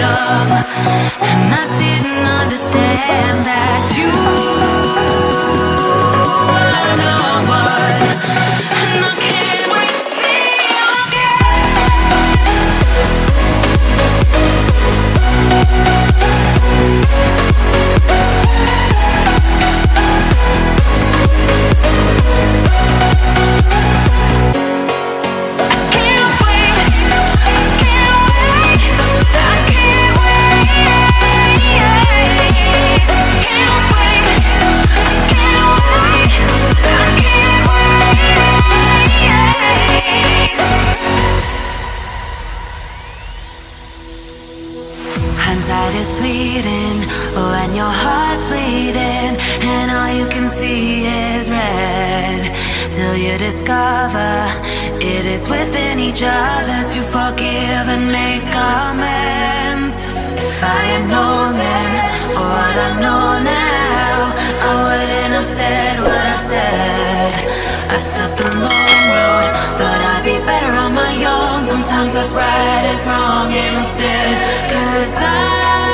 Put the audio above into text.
young, and I didn't understand that you were the one. And I can't wait to see you hindsight is fleeting when your heart's bleeding and all you can see is red, till you discover it is within each other to forgive and make amends. If I had known then what I know now, I wouldn't have said what I said. I took the long road, thought I'd be better on my own. Sometimes what's right is wrong, and instead, 'cause I